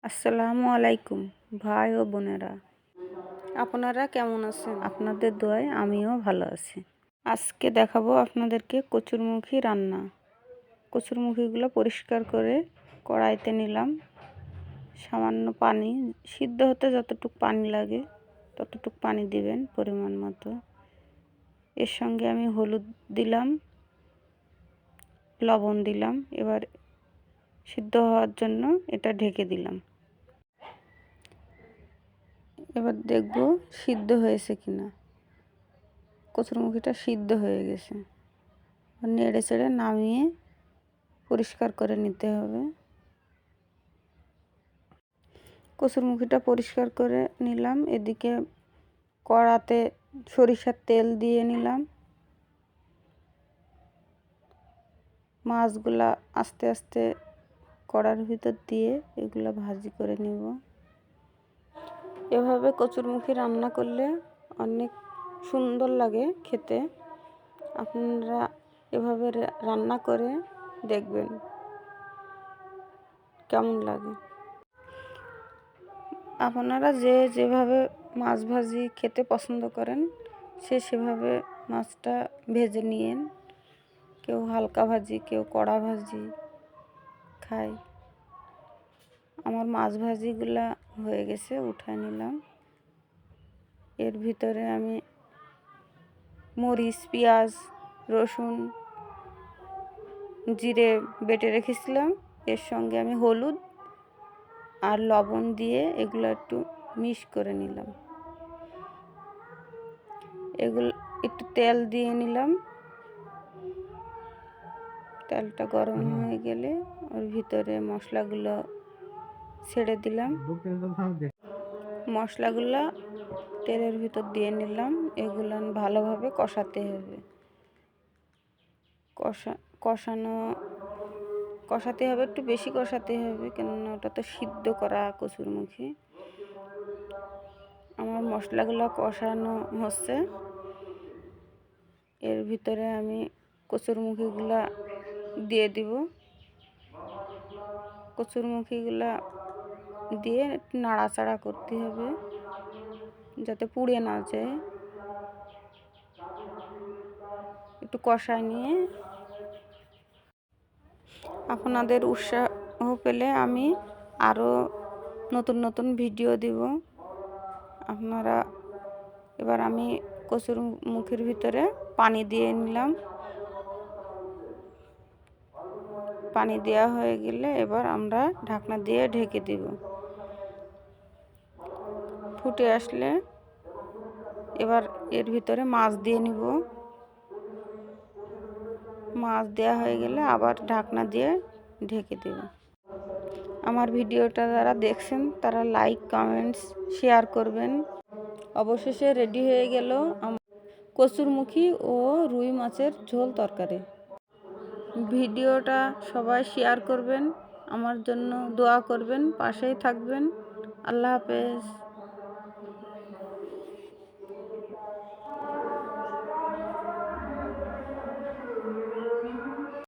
আসসালামু আলাইকুম ভাই ও বোনেরা, আপনারা কেমন আছেন? আপনাদের দোয়ায় আমিও ভালো আছি। আজকে দেখাবো আপনাদেরকে কচুরমুখী রান্না। কচুরমুখীগুলো পরিষ্কার করে কড়াইতে নিলাম। সামান্য পানি, সিদ্ধ হতে যতটুকু পানি লাগে ততটুকু পানি দিবেন পরিমাণ মতো। এর সঙ্গে আমি হলুদ দিলাম, লবণ দিলাম। এবার সিদ্ধ হওয়ার জন্য এটা ঢেকে দিলাম। এবার দেখব সিদ্ধ হয়েছে কিনা। কচুরমুখীটা সিদ্ধ হয়ে গেছে। নেড়ে চেড়ে নামিয়ে পরিষ্কার করে নিতে হবে। কচুরমুখীটা পরিষ্কার করে নিলাম। এদিকে কড়াতে সরিষার তেল দিয়ে নিলাম। মাছগুলা আস্তে আস্তে কড়ার ভিতর দিয়ে এগুলো ভাজি করে নিব। এভাবে কচুরমুখী রান্না করলে অনেক সুন্দর লাগে খেতে। আপনারা এভাবে রান্না করে দেখবেন কেমন লাগে। আপনারা যেভাবে মাছ ভাজি খেতে পছন্দ করেন সেভাবে মাছটা ভেজে নিয়েন। কেউ হালকা ভাজি, কেউ কড়া ভাজি খায়। আমার মাছ ভাজিগুলা হয়ে গেছে, উঠায় নিলাম। এর ভিতরে আমি মরিচ, পেঁয়াজ, রসুন, জিরে বেটে রেখেছিলাম। এর সঙ্গে আমি হলুদ আর লবণ দিয়ে এগুলো একটু মিক্স করে নিলাম। এগুলো একটু তেল দিয়ে নিলাম। তেলটা গরম হয়ে গেলে ওর ভিতরে মশলাগুলো ছেড়ে দিলাম। মশলাগুলো তেলের ভিতর দিয়ে নিলাম। এগুলো ভালোভাবে কষাতে হবে। কষাতে হবে, একটু বেশি কষাতে হবে, কেননা ওটা তো সিদ্ধ করা কচুরমুখী। আমার মশলাগুলো কষানো হচ্ছে। এর ভিতরে আমি কচুরমুখীগুলো দিয়ে দিব। কচুরমুখীগুলো দিয়ে একটু নাড়াচাড়া করতে হবে যাতে পুড়ে না যায়। একটু কষায় নিয়ে আপনাদের উৎসাহ পেলে আমি আরও নতুন নতুন ভিডিও দিব। আপনারা এবার আমি কচুরমুখীর ভিতরে পানি দিয়ে নিলাম। পানি দেওয়া হয়ে গেলে এবার আমরা ঢাকনা দিয়ে ঢেকে দিব। ফুটে আসলে এবার এর ভিতরে মাছ দিয়ে নিব। মাছ দেওয়া হয়ে গেলে আবার ঢাকনা দিয়ে ঢেকে দেব। আমার ভিডিওটা যারা দেখছেন তারা লাইক, কমেন্টস, শেয়ার করবেন। অবশেষে রেডি হয়ে গেল কচুরমুখী ও রুই মাছের ঝোল তরকারি। ভিডিওটা সবাই শেয়ার করবেন, আমার জন্য দোয়া করবেন, পাশেই থাকবেন। আল্লাহ হাফেজ।